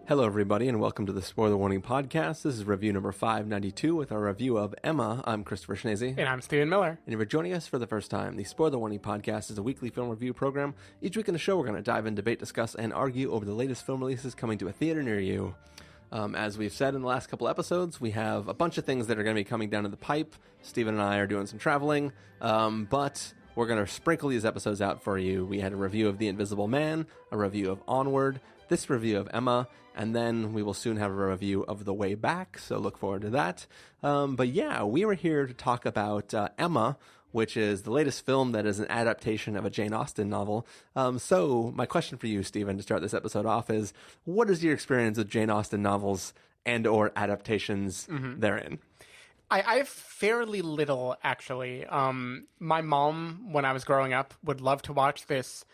Hello, everybody, and welcome to the Spoiler Warning Podcast. This is review number 592 with our review of Emma. I'm Christopher Schnese. And I'm Stephen Miller. And if you're joining us for the first time, the Spoiler Warning Podcast is a weekly film review program. Each week in the show, we're going to dive in, debate, discuss, and argue over the latest film releases coming to a theater near you. As we've said in the last couple episodes, we have a bunch of things that are going to be coming down to the pipe. Stephen and I are doing some traveling, but we're going to sprinkle these episodes out for you. We had a review of The Invisible Man, a review of Onward, this review of Emma, and then we will soon have a review of The Way Back, so look forward to that. But yeah, we were here to talk about Emma, which is the latest film that is an adaptation of a Jane Austen novel. So my question for you, Stephen, to start this episode off is, what is your experience with Jane Austen novels and or adaptations therein? I have fairly little, actually. My mom, when I was growing up, would love to watch this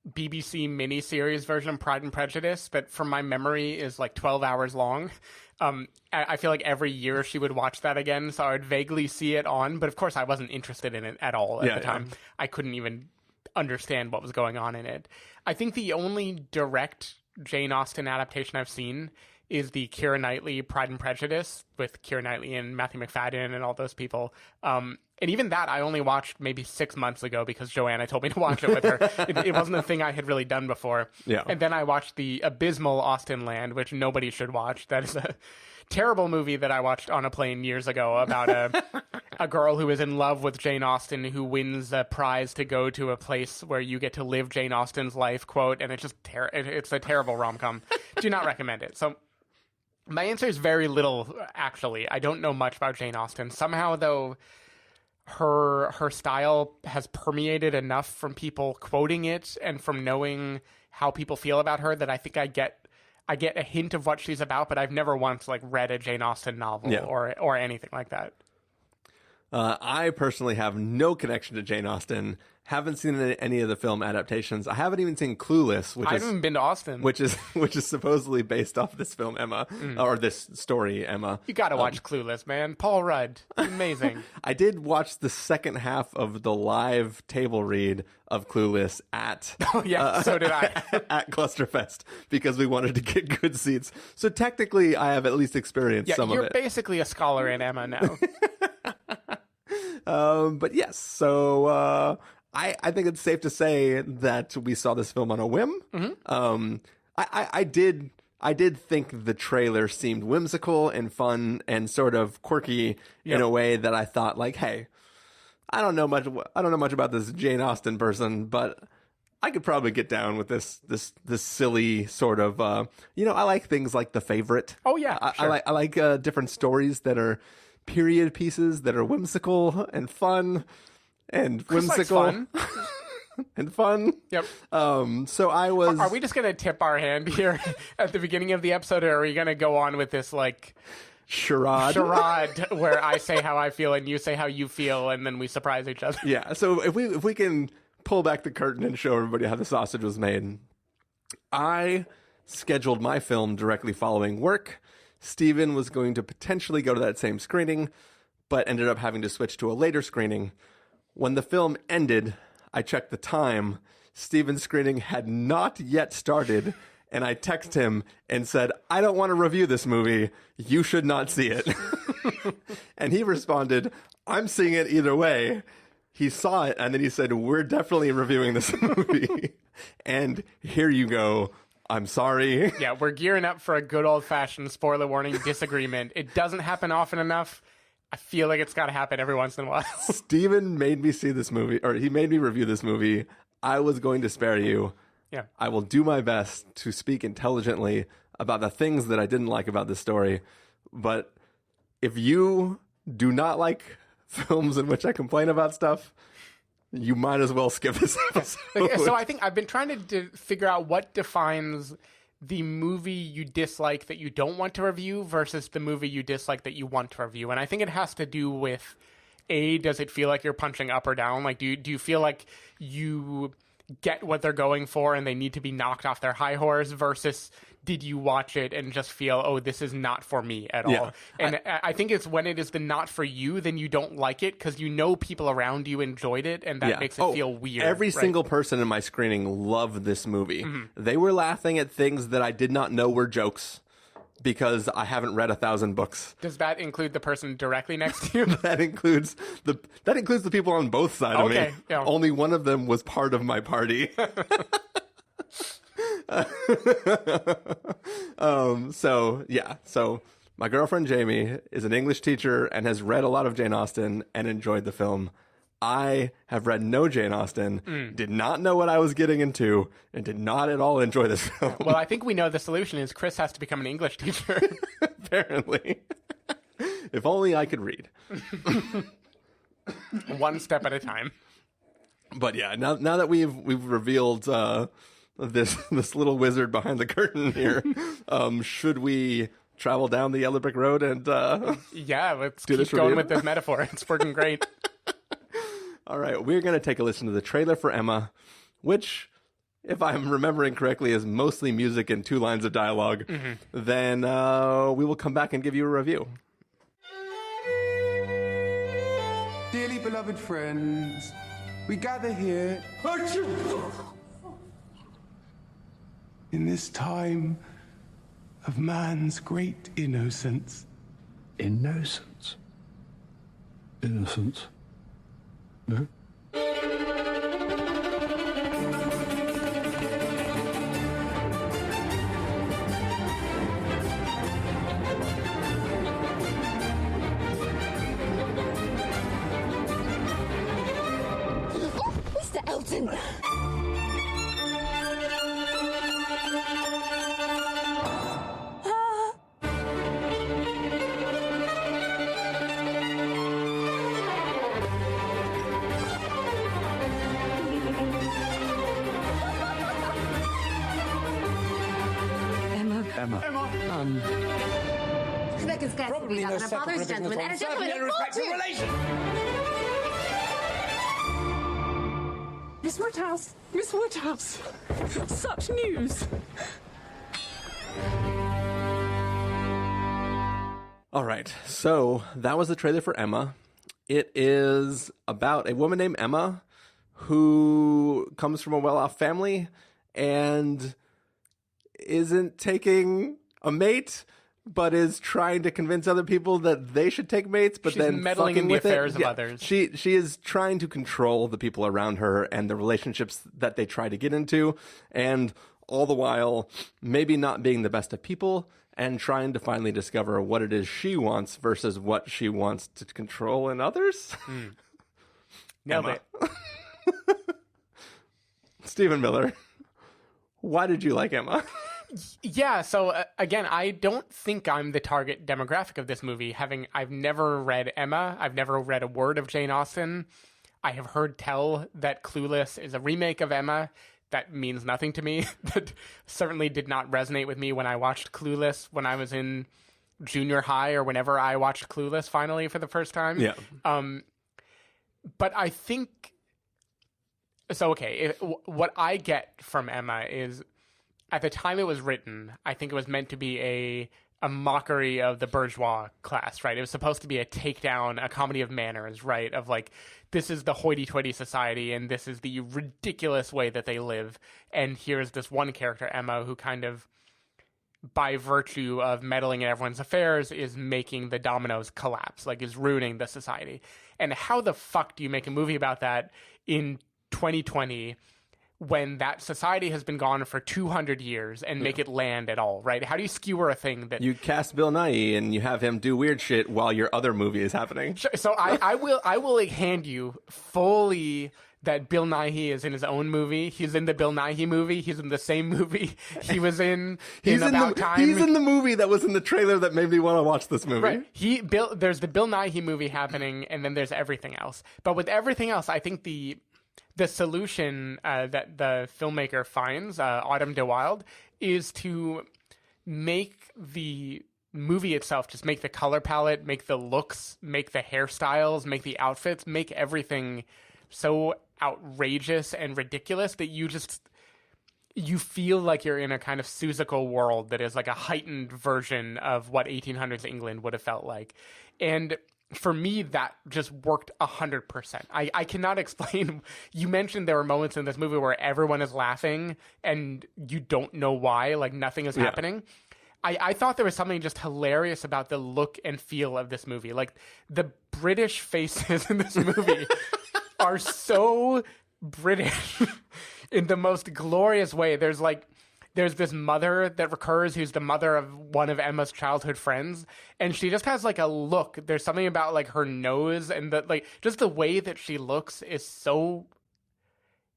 BBC miniseries version of Pride and Prejudice, but from my memory is like 12 hours long. I feel like every year she would watch that again, so I would vaguely see it on, but of course I wasn't interested in it at all at the time. I couldn't even understand what was going on in it. I think the only direct Jane Austen adaptation I've seen is the Keira Knightley Pride and Prejudice with Keira Knightley and Matthew McFadden and all those people. And even that I only watched maybe 6 months ago because Joanna told me to watch it with her. It wasn't a thing I had really done before. Yeah. And then I watched the abysmal Austen Land, which nobody should watch. That is a terrible movie that I watched on a plane years ago about a girl who is in love with Jane Austen who wins a prize to go to a place where you get to live Jane Austen's life, quote, and it's just it's a terrible rom-com. Do not recommend it. So my answer is very little, actually. I don't know much about Jane Austen. Somehow, though, her style has permeated enough from people quoting it and from knowing how people feel about her that I think I get a hint of what she's about, but I've never once read a Jane Austen novel or anything like that. I personally have no connection to Jane Austen. Haven't seen any of the film adaptations. I haven't even seen Clueless, I haven't even been to Austin, which is supposedly based off this film Emma, or this story Emma. You got to watch Clueless, man. Paul Rudd, amazing. I did watch the second half of the live table read of Clueless at so did I at Clusterfest because we wanted to get good seats. So technically, I have at least experienced some of it. You're basically a scholar in Emma now. But yes, so I think it's safe to say that we saw this film on a whim. I did think the trailer seemed whimsical and fun and sort of quirky in a way that I thought, like, hey, I don't know much about this Jane Austen person, but I could probably get down with this silly sort of I like things like The Favorite. Oh yeah, sure. I like different stories that are period pieces that are whimsical and fun and whimsical fun. and fun. Yep. So I was. Are we just gonna tip our hand here at the beginning of the episode, or are we gonna go on with this charade where I say how I feel and you say how you feel, and then we surprise each other? Yeah. So if we can pull back the curtain and show everybody how the sausage was made, I scheduled my film directly following work. Stephen was going to potentially go to that same screening, but ended up having to switch to a later screening. When the film ended, I checked the time. Stephen's screening had not yet started, and I texted him and said, I don't want to review this movie. You should not see it. And he responded, I'm seeing it either way. He saw it, and then he said, we're definitely reviewing this movie. And here you go. I'm sorry. Yeah, we're gearing up for a good old-fashioned spoiler warning disagreement. It doesn't happen often enough. I feel like it's got to happen every once in a while. Steven made me see this movie, or he made me review this movie. I was going to spare you. Yeah. I will do my best to speak intelligently about the things that I didn't like about this story. But if you do not like films in which I complain about stuff, you might as well skip this episode. So I think I've been trying to figure out what defines the movie you dislike that you don't want to review versus the movie you dislike that you want to review. And I think it has to do with, does it feel like you're punching up or down? Like, do you feel like you get what they're going for and they need to be knocked off their high horse versus did you watch it and just feel, oh, this is not for me at all? And I think it's when it is the not for you, then you don't like it because you know people around you enjoyed it, and that makes it feel weird. Every single person in my screening loved this movie. Mm-hmm. They were laughing at things that I did not know were jokes. because I haven't read 1,000 books. Does that include the person directly next to you? That includes the people on both sides of me. Yeah. Only one of them was part of my party. So my girlfriend Jamie is an English teacher and has read a lot of Jane Austen and enjoyed the film. I have read no Jane Austen, did not know what I was getting into, and did not at all enjoy this film. Well, I think we know the solution is Chris has to become an English teacher. Apparently. If only I could read. One step at a time. But yeah, now that we've revealed this little wizard behind the curtain here, should we travel down the yellow brick road and yeah, let's keep going with this metaphor. It's working great. All right, we're going to take a listen to the trailer for Emma, which, if I'm remembering correctly, is mostly music and 2 lines of dialogue. Mm-hmm. Then we will come back and give you a review. Dearly beloved friends, we gather here in this time of man's great innocence. Innocence? Innocence? No? Mr. Elton! Emma. There can scarcely be that. A father's gentleman and a gentleman of fortune! Miss Woodhouse! Miss Woodhouse! Such news! All right, so that was the trailer for Emma. It is about a woman named Emma who comes from a well-off family and isn't taking a mate, but is trying to convince other people that they should take mates, but She's then meddling fucking in the with affairs of Yeah, others. She is trying to control the people around her and the relationships that they try to get into, and all the while maybe not being the best of people and trying to finally discover what it is she wants versus what she wants to control in others. Nailed it. Stephen Miller, why did you like Emma? Yeah, so again, I don't think I'm the target demographic of this movie. I've never read Emma. I've never read a word of Jane Austen. I have heard tell that Clueless is a remake of Emma. That means nothing to me. That certainly did not resonate with me when I watched Clueless when I was in junior high or whenever I watched Clueless finally for the first time. Yeah. But I think... So, okay, what I get from Emma is... At the time it was written, I think it was meant to be a mockery of the bourgeois class, right? It was supposed to be a takedown, a comedy of manners, right? Of like, this is the hoity-toity society, and this is the ridiculous way that they live. And here's this one character, Emma, who kind of, by virtue of meddling in everyone's affairs, is making the dominoes collapse, like is ruining the society. And how the fuck do you make a movie about that in 2020 when that society has been gone for 200 years and make it land at all, right? How do you skewer a thing that... You cast Bill Nighy and you have him do weird shit while your other movie is happening. So I will hand you fully that Bill Nighy is in his own movie. He's in the Bill Nighy movie. He's in the same movie he was in About Time. He's in the movie that was in the trailer that made me want to watch this movie. Right. There's the Bill Nighy movie happening, and then there's everything else. But with everything else, I think the solution that the filmmaker finds, Autumn de Wilde, is to make the movie itself, just make the color palette, make the looks, make the hairstyles, make the outfits, make everything so outrageous and ridiculous that you feel like you're in a kind of Seussical world that is like a heightened version of what 1800s England would have felt like. And for me, that just worked 100%. I cannot explain. You mentioned there were moments in this movie where everyone is laughing and you don't know why, like nothing is happening. I thought there was something just hilarious about the look and feel of this movie. Like, the British faces in this movie are so British in the most glorious way. There's this mother that recurs who's the mother of one of Emma's childhood friends, and she just has like a look. There's something about like her nose and just the way that she looks is so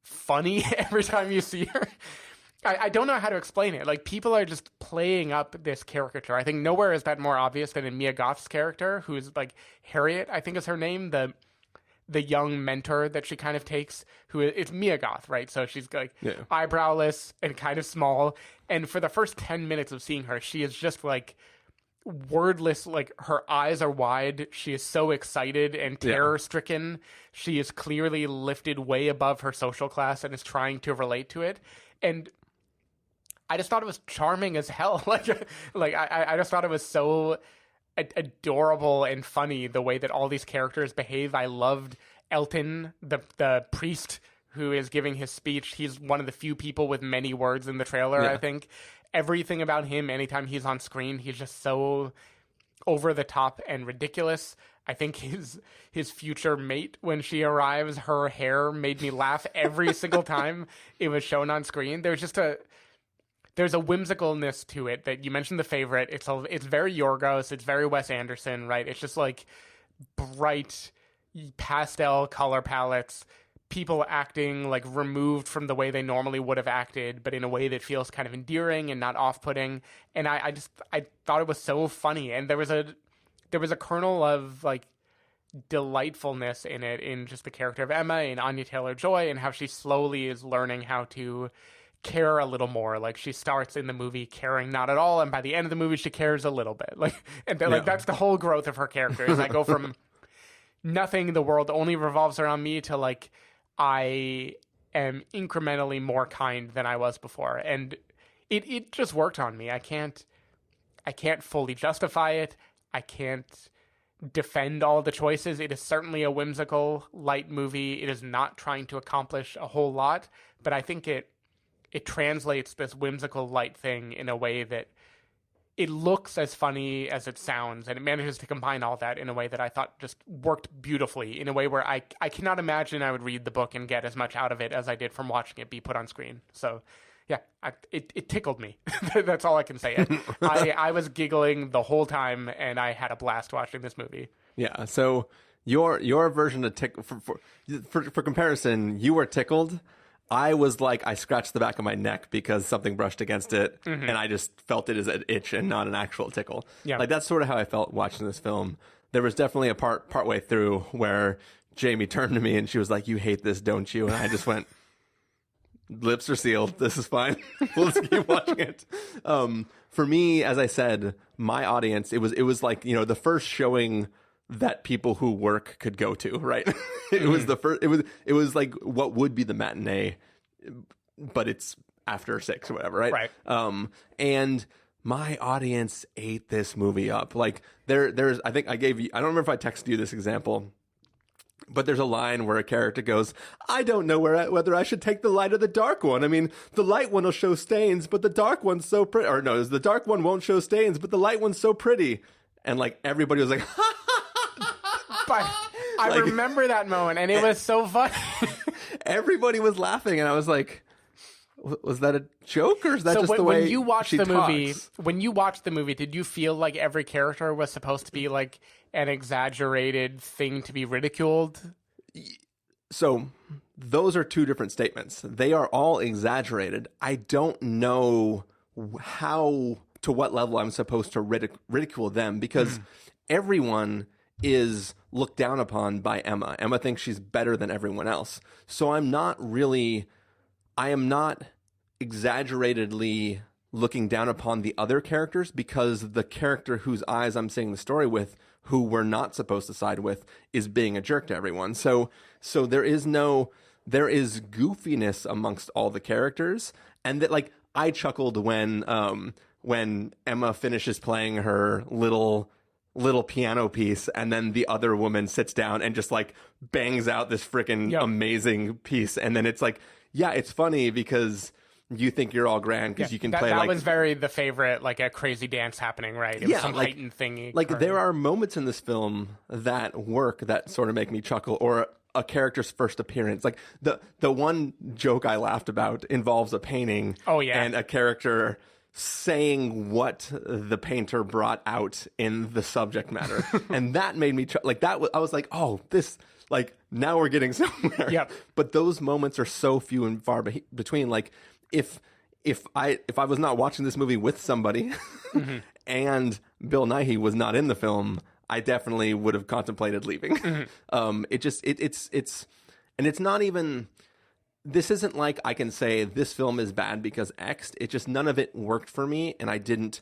funny every time you see her. I don't know how to explain it. Like, people are just playing up this caricature. I think nowhere is that more obvious than in Mia Goth's character, who's like Harriet, I think is her name, the young mentor that she kind of takes, it's Mia Goth, right? So she's like eyebrowless and kind of small. And for the first 10 minutes of seeing her, she is just like wordless. Like, her eyes are wide. She is so excited and terror stricken. She is clearly lifted way above her social class and is trying to relate to it. And I just thought it was charming as hell. I just thought it was so adorable and funny the way that all these characters behave. I loved Elton, the priest who is giving his speech. He's one of the few people with many words in the trailer, I think. Everything about him, anytime he's on screen, he's just so over the top and ridiculous. I think his future mate, when she arrives, her hair made me laugh every single time it was shown on screen. There's a whimsicalness to it that you mentioned. The Favorite. It's very Yorgos. It's very Wes Anderson, right? It's just like bright pastel color palettes, people acting like removed from the way they normally would have acted, but in a way that feels kind of endearing and not off-putting. And I thought it was so funny. And there was a kernel of like delightfulness in it, in just the character of Emma and Anya Taylor-Joy, and how she slowly is learning how to care a little more. Like, she starts in the movie caring not at all, and by the end of the movie she cares a little bit. Like, and like that's the whole growth of her character. Is I go from nothing in the world only revolves around me to like I am incrementally more kind than I was before, and it just worked on me. I can't fully justify it. I can't defend all the choices. It is certainly a whimsical, light movie. It is not trying to accomplish a whole lot, but I think it translates this whimsical, light thing in a way that it looks as funny as it sounds, and it manages to combine all that in a way that I thought just worked beautifully, in a way where I cannot imagine I would read the book and get as much out of it as I did from watching it be put on screen. So yeah, it tickled me. That's all I can say. I was giggling the whole time, and I had a blast watching this movie. Yeah, so your version of for comparison, you were tickled. I was like, I scratched the back of my neck because something brushed against it, and I just felt it as an itch and not an actual tickle. Yeah. Like, that's sort of how I felt watching this film. There was definitely a partway through where Jamie turned to me and she was like, "You hate this, don't you?" And I just went, lips are sealed. This is fine. We'll just keep watching it. For me, as I said, my audience, it was like, the first showing that people who work could go to, right? It was the first, it was like what would be the matinee, but it's after 6 or whatever, right? Right. And my audience ate this movie up. Like, there's, I think I don't remember if I texted you this example, but there's a line where a character goes, "I don't know whether I should take the light or the dark one. I mean, the light one will show stains, but the dark one's so pretty." Or no, the dark one won't show stains, but the light one's so pretty. And like, everybody was like, "Ha!" But I remember that moment, and it was so funny. Everybody was laughing, and I was like, "Was that a joke, or is that just the way when you watched the talks? movie? When you watched the movie, did you feel like every character was supposed to be like an exaggerated thing to be ridiculed? So those are two different statements. They are all exaggerated. I don't know to what level I'm supposed to ridicule them, because everyone is looked down upon by Emma. Emma thinks she's better than everyone else. So I am not exaggeratedly looking down upon the other characters, because the character whose eyes I'm seeing the story with, who we're not supposed to side with, is being a jerk to everyone. So there is goofiness amongst all the characters. And that, like, I chuckled when Emma finishes playing her little piano piece, and then the other woman sits down and just like bangs out this freaking amazing piece. And then it's like, yeah, it's funny because you think you're all grand because you can play that like... was very the favorite, like a crazy dance happening, right? It was some heightened thingy. Like there are moments in this film that work that sort of make me chuckle, or a character's first appearance. Like the one joke I laughed about involves a painting. Oh, yeah. And a character saying what the painter brought out in the subject matter. And that made me like that. I was like, oh, this, like, now we're getting somewhere. Yep. But those moments are so few and far between. Like if I was not watching this movie with somebody and Bill Nighy was not in the film, I definitely would have contemplated leaving. It's not even, this isn't like I can say this film is bad because X. It just, none of it worked for me, and I didn't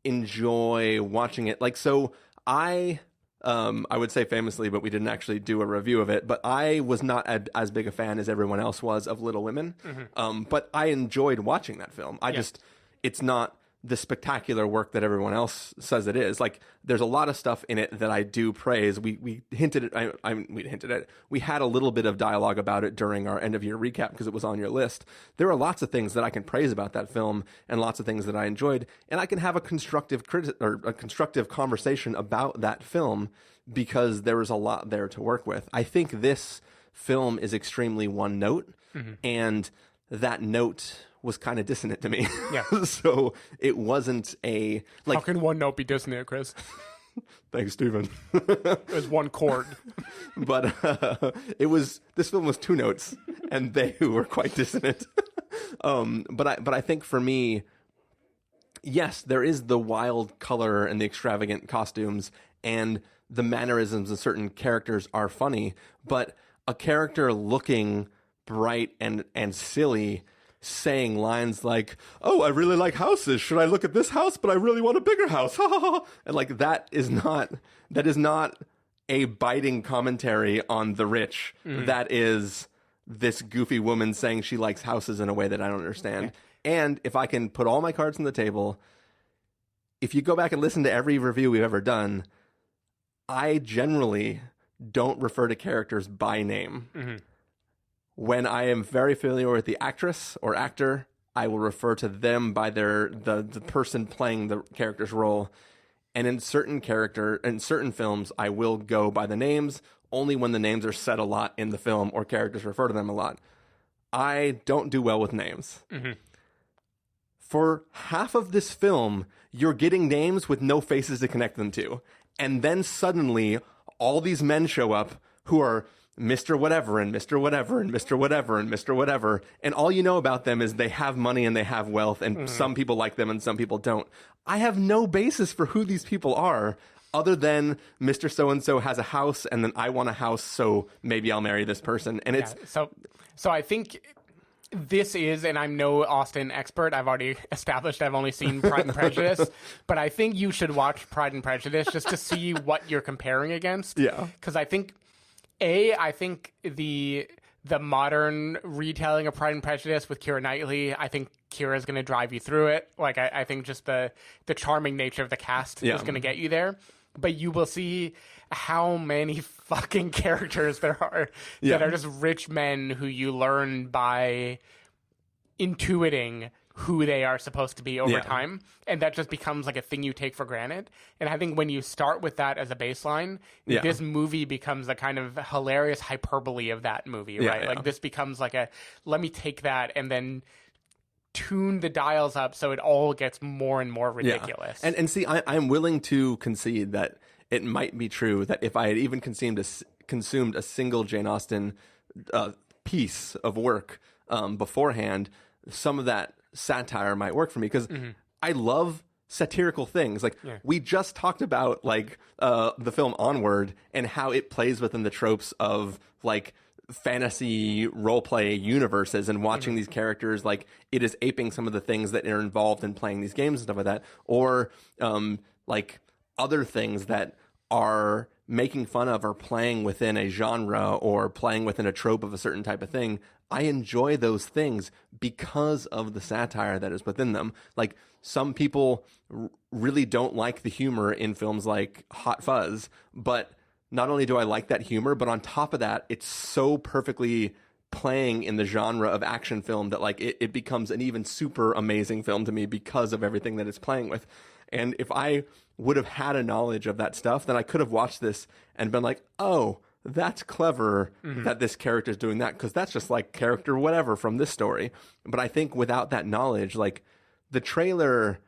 enjoy watching it. Like, so I would say famously, but we didn't actually do a review of it, but I was not as big a fan as everyone else was of Little Women. But I enjoyed watching that film. It's not the spectacular work that everyone else says it is. Like, there's a lot of stuff in it that I do praise. We hinted at, we hinted at, we had a little bit of dialogue about it during our end of year recap because it was on your list. There are lots of things that I can praise about that film and lots of things that I enjoyed, and I can have a constructive conversation about that film because there was a lot there to work with. I think this film is extremely one note, and that note was kind of dissonant to me. Yeah. So it wasn't a, like... How can one note be dissonant, Chris? Thanks, Steven. It was one chord. But this film was two notes, and they were quite dissonant. But I think for me, yes, there is the wild color and the extravagant costumes, and the mannerisms of certain characters are funny, but a character looking bright and silly, saying lines like, oh, I really like houses. Should I look at this house? But I really want a bigger house. And like, that is not a biting commentary on the rich. That is this goofy woman saying she likes houses in a way that I don't understand. Okay. And if I can put all my cards on the table, if you go back and listen to every review we've ever done, I generally don't refer to characters by name. When I am very familiar with the actress or actor, I will refer to them by the person playing the character's role. And in certain films, I will go by the names only when the names are said a lot in the film or characters refer to them a lot. I don't do well with names. For half of this film, you're getting names with no faces to connect them to. And then suddenly, all these men show up who are Mr. Whatever and Mr. Whatever and Mr. Whatever and Mr. Whatever. And all you know about them is they have money and they have wealth, and some people like them and some people don't. I have no basis for who these people are other than Mr. So-and-so has a house, and then I want a house, so maybe I'll marry this person. And it's... So I think this is, and I'm no Austen expert, I've already established I've only seen Pride and Prejudice, but I think you should watch Pride and Prejudice just to see what you're comparing against. Yeah. Because I think... I think the modern retelling of Pride and Prejudice with Keira Knightley, I think Keira's going to drive you through it. Like, I think just the charming nature of the cast is going to get you there. But you will see how many fucking characters there are that are just rich men who you learn by intuiting who they are supposed to be over time, and that just becomes like a thing you take for granted. And I think when you start with that as a baseline, this movie becomes a kind of hilarious hyperbole of that movie, right? Like, this becomes like let me take that and then tune the dials up so it all gets more and more ridiculous. And see, I'm willing to concede that it might be true that if I had even consumed a single Jane Austen piece of work beforehand, some of that satire might work for me, because I love satirical things. Like, we just talked about like the film Onward and how it plays within the tropes of like fantasy roleplay universes, and watching these characters, like, it is aping some of the things that are involved in playing these games and stuff like that, or like other things that are making fun of or playing within a genre or playing within a trope of a certain type of thing. I enjoy those things because of the satire that is within them. Like, some people really don't like the humor in films like Hot Fuzz, but not only do I like that humor, but on top of that, it's so perfectly playing in the genre of action film that like it becomes an even super amazing film to me because of everything that it's playing with. And if I would have had a knowledge of that stuff, then I could have watched this and been like, oh, that's clever that this character is doing that, because that's just like character whatever from this story. But I think without that knowledge, like the trailer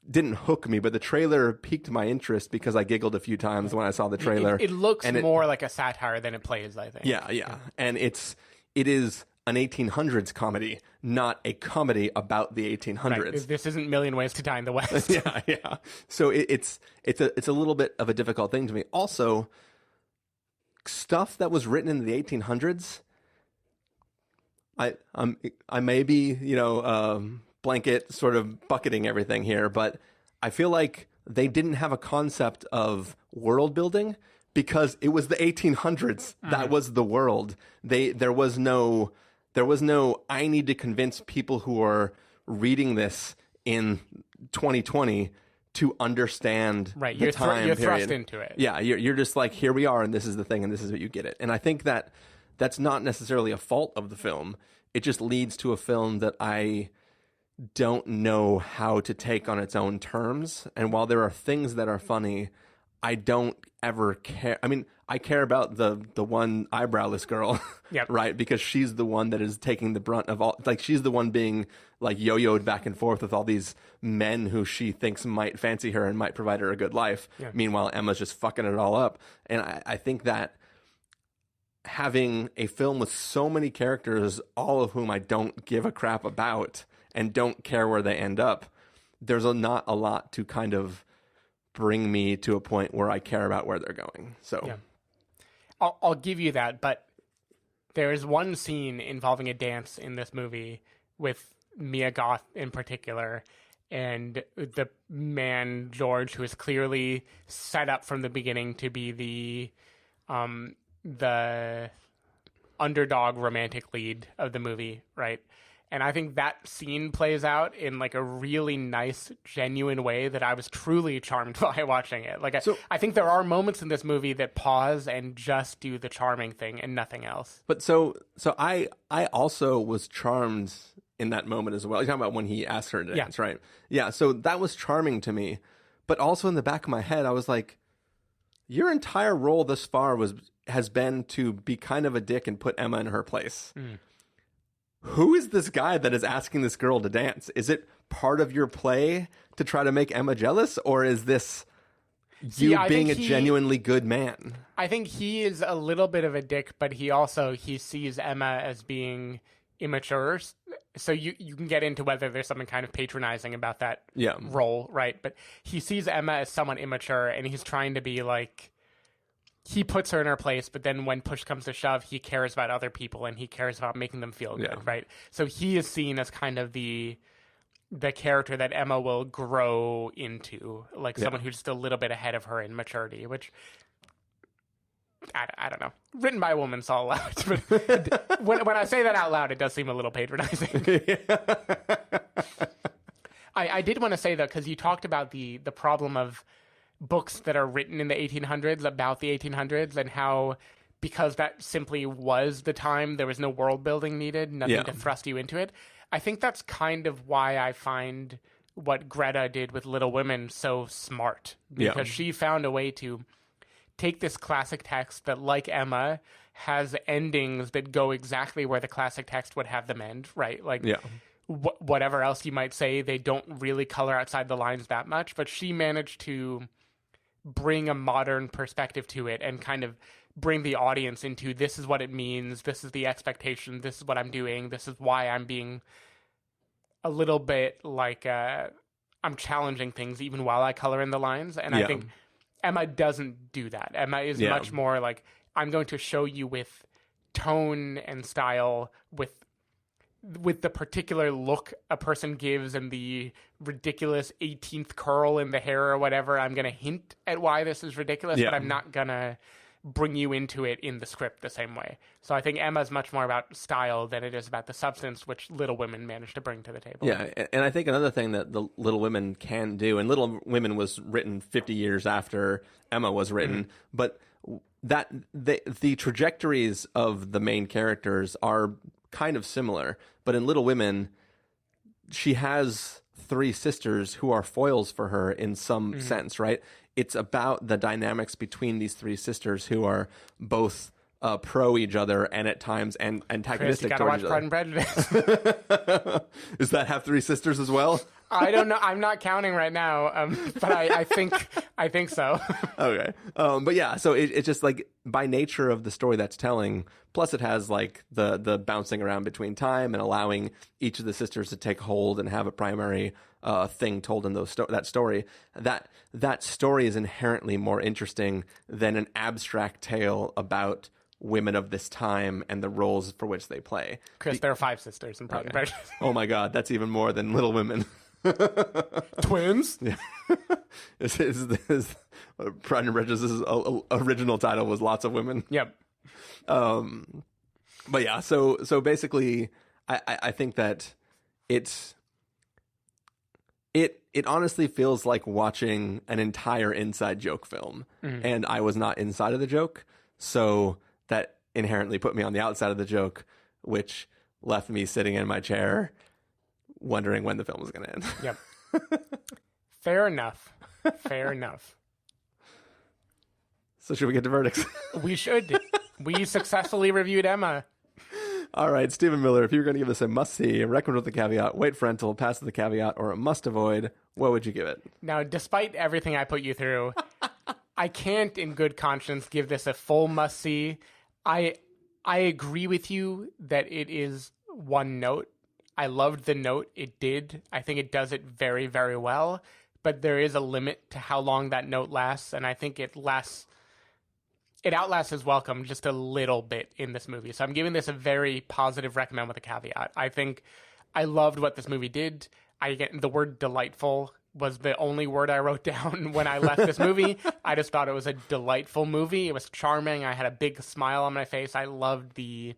didn't hook me, but the trailer piqued my interest because I giggled a few times when I saw the trailer. It looks more like a satire than it plays, I think. Yeah. And it is an 1800s comedy, not a comedy about the 1800s. Right. This isn't Million Ways to Die in the West. yeah. So it's a little bit of a difficult thing to me. Also, stuff that was written in the 1800s, I may be, blanket sort of bucketing everything here, but I feel like they didn't have a concept of world building because it was the 1800s. That was the world. There was no I need to convince people who are reading this in 2020 to understand right. the time you're period. thrust into it. Yeah, you're just like, here we are, and this is the thing, and this is what you get it. And I think that that's not necessarily a fault of the film. It just leads to a film that I don't know how to take on its own terms. And while there are things that are funny, I don't ever care. I mean, I care about the one eyebrowless girl, Yep. right? Because she's the one that is taking the brunt of all, like she's the one being like yo-yoed back and forth with all these men who she thinks might fancy her and might provide her a good life. Yeah. Meanwhile, Emma's just fucking it all up. And I think that having a film with so many characters, all of whom I don't give a crap about and don't care where they end up, there's not a lot to kind of bring me to a point where I care about where they're going. So yeah. I'll give you that, but there is one scene involving a dance in this movie with Mia Goth in particular, and the man George, who is clearly set up from the beginning to be the underdog romantic lead of the movie, right? And I think that scene plays out in like a really nice, genuine way that I was truly charmed by watching it. Like, I think there are moments in this movie that pause and just do the charming thing and nothing else. But so I also was charmed in that moment as well. You're talking about when he asked her to dance, right? Yeah. So that was charming to me. But also in the back of my head, I was like, your entire role thus far has been to be kind of a dick and put Emma in her place. Who is this guy that is asking this girl to dance? Is it part of your play to try to make Emma jealous, or is this you being a genuinely good man? I think he is a little bit of a dick, but he sees Emma as being immature. So you can get into whether there's something kind of patronizing about that role, right? But he sees Emma as someone immature, and he's trying to be like, he puts her in her place, but then when push comes to shove, he cares about other people and he cares about making them feel good, right? So he is seen as kind of the character that Emma will grow into, like someone who's just a little bit ahead of her in maturity, which I don't know. Written by a woman, so I'll allow it. But when I say that out loud, it does seem a little patronizing. I did want to say, though, because you talked about the problem of books that are written in the 1800s about the 1800s and how, because that simply was the time, there was no world building needed, nothing to thrust you into it. I think that's kind of why I find what Greta did with Little Women so smart, because she found a way to take this classic text that, like Emma, has endings that go exactly where the classic text would have them end, right? Like, whatever else you might say, they don't really color outside the lines that much, but she managed to bring a modern perspective to it and kind of bring the audience into, this is what it means, this is the expectation, this is what I'm doing, this is why I'm being a little bit like I'm challenging things even while I color in the lines. And I think Emma doesn't do that. Emma is much more like, I'm going to show you with tone and style, with the particular look a person gives and the ridiculous 18th curl in the hair or whatever. I'm going to hint at why this is ridiculous, but I'm not going to bring you into it in the script the same way. So I think Emma's much more about style than it is about the substance, which Little Women managed to bring to the table. Yeah, and I think another thing that the Little Women can do, and Little Women was written 50 years after Emma was written, but that the trajectories of the main characters are kind of similar, but in Little Women, she has three sisters who are foils for her in some sense, right? It's about the dynamics between these three sisters who are both pro each other and at times antagonistic Chris, you gotta watch towards each Pride and other. Does that have three sisters as well? I don't know. I'm not counting right now, but I think so. Okay. But yeah, so it's just like by nature of the story that's telling, plus it has like the bouncing around between time and allowing each of the sisters to take hold and have a primary thing told in that story. That story is inherently more interesting than an abstract tale about women of this time and the roles for which they play. Chris, there are 5 sisters in Pride and Prejudice. Oh my God, that's even more than Little Women. Twins? Yeah. His Pride and Prejudice's original title was Lots of Women. Yep. But yeah, so basically, I think that it honestly feels like watching an entire inside joke film, and I was not inside of the joke, so that inherently put me on the outside of the joke, which left me sitting in my chair wondering when the film was going to end. Yep. Fair enough. Fair enough. So should we get to verdicts? We should. We successfully reviewed Emma. All right, Stephen Miller, if you were going to give this a must-see, a recommend with the caveat, wait for rental, pass with the caveat, or a must-avoid, what would you give it? Now, despite everything I put you through, I can't in good conscience give this a full must-see. I agree with you that it is one note. I loved the note it did. I think it does it very, very well. But there is a limit to how long that note lasts, and I think it outlasts his welcome just a little bit in this movie. So I'm giving this a very positive recommend with a caveat. I think I loved what this movie did. The word delightful was the only word I wrote down when I left this movie. I just thought it was a delightful movie. It was charming. I had a big smile on my face. I loved the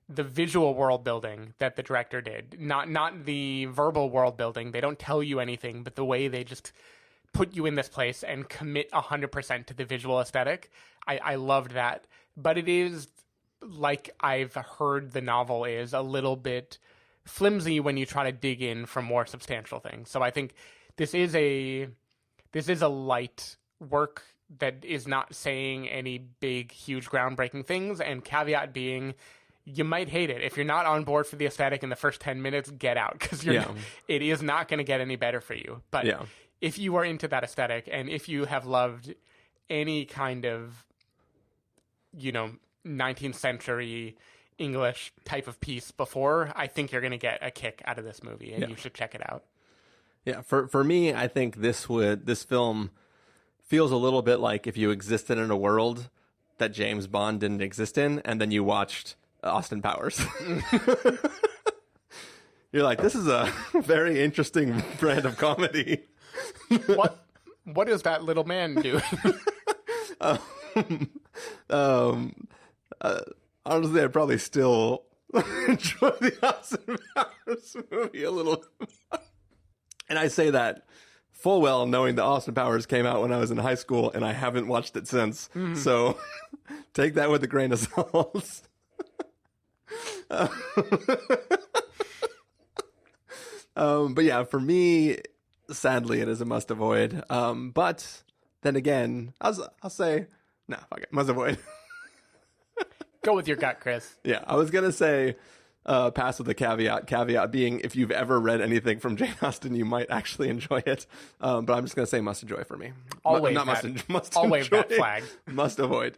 visual world building that the director did. Not the verbal world building. They don't tell you anything, but the way they just put you in this place and commit 100% to the visual aesthetic. I loved that. But it is, like I've heard the novel is, a little bit flimsy when you try to dig in for more substantial things. So I think this is a light work that is not saying any big, huge, groundbreaking things, and caveat being, you might hate it. If you're not on board for the aesthetic in the first 10 minutes, get out, because it is not going to get any better for you. But if you are into that aesthetic, and if you have loved any kind of, 19th century English type of piece before, I think you're going to get a kick out of this movie, and you should check it out. Yeah, for me, I think this film feels a little bit like if you existed in a world that James Bond didn't exist in, and then you watched Austin Powers. You're like, this is a very interesting brand of comedy. What is that little man doing? Honestly, I'd probably still enjoy the Austin Powers movie a little. And I say that full well knowing that Austin Powers came out when I was in high school, and I haven't watched it since. So take that with a grain of salt. But yeah, for me, sadly, it is a must avoid. But then again, I'll say, no, fuck it, must avoid. Go with your gut, Chris. Yeah, I was going to say pass with a caveat. Caveat being, if you've ever read anything from Jane Austen, you might actually enjoy it. But I'm just going to say must enjoy for me. Always must that flag. Must avoid.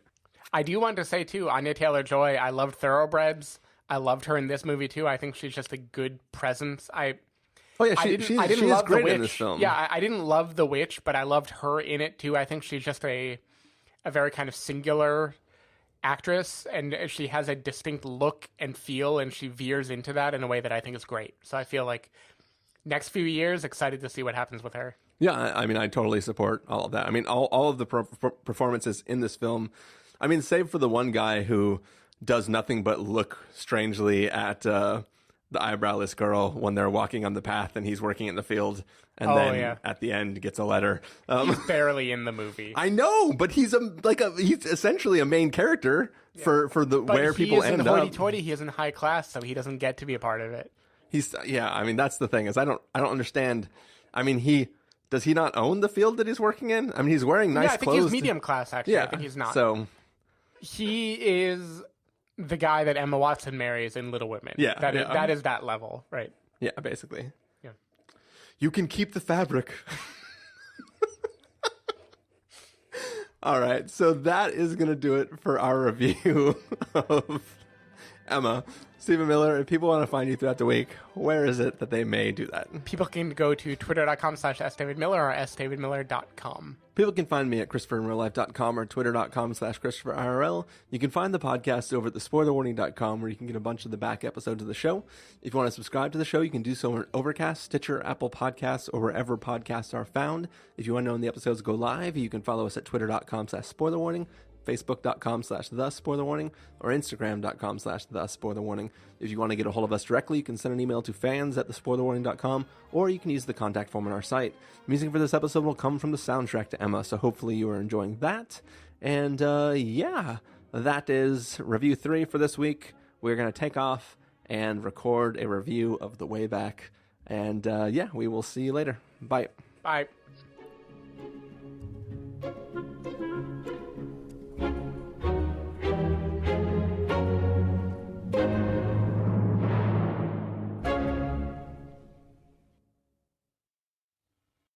I do want to say, too, Anya Taylor-Joy, I loved Thoroughbreds. I loved her in this movie, too. I think she's just a good presence. She is great in this film. Yeah, I didn't love The Witch, but I loved her in it, too. I think she's just a very kind of singular actress, and she has a distinct look and feel, and she veers into that in a way that I think is great. So I feel like next few years, excited to see what happens with her. Yeah, I mean, I totally support all of that. I mean, all of the performances in this film, I mean, save for the one guy who does nothing but look strangely at the eyebrowless girl when they're walking on the path and he's working in the field, and then at the end gets a letter. He's barely in the movie. I know, but he's he's essentially a main character for where people end up. Hoity-toity, he is in high class, so he doesn't get to be a part of it. I mean, that's the thing is I don't understand. I mean, does he not own the field that he's working in? I mean, he's wearing nice clothes. I think he's medium class, actually. Yeah, I think he's not. So he is the guy that Emma Watson marries in Little Women. Yeah. That is that level, right? Yeah, basically. Yeah. You can keep the fabric. All right, so that is going to do it for our review of Emma. Stephen Miller, if people want to find you throughout the week, where is it that they may do that? People can go to twitter.com/sdavidmiller or sdavidmiller.com. People can find me at ChristopherInRealLife.com or twitter.com/ChristopherIRL. You can find the podcast over at thespoilerwarning.com, where you can get a bunch of the back episodes of the show. If you want to subscribe to the show, you can do so on Overcast, Stitcher, Apple Podcasts, or wherever podcasts are found. If you want to know when the episodes go live, you can follow us at twitter.com/spoilerwarning, Facebook.com/thespoilerwarning, or Instagram.com/thespoilerwarning. If you want to get a hold of us directly, you can send an email to fans@thespoilerwarning.com, or you can use the contact form on our site. Music for this episode will come from the soundtrack to Emma, so hopefully you are enjoying that. And that is review 3 for this week. We're going to take off and record a review of The Way Back. And we will see you later. Bye. Bye.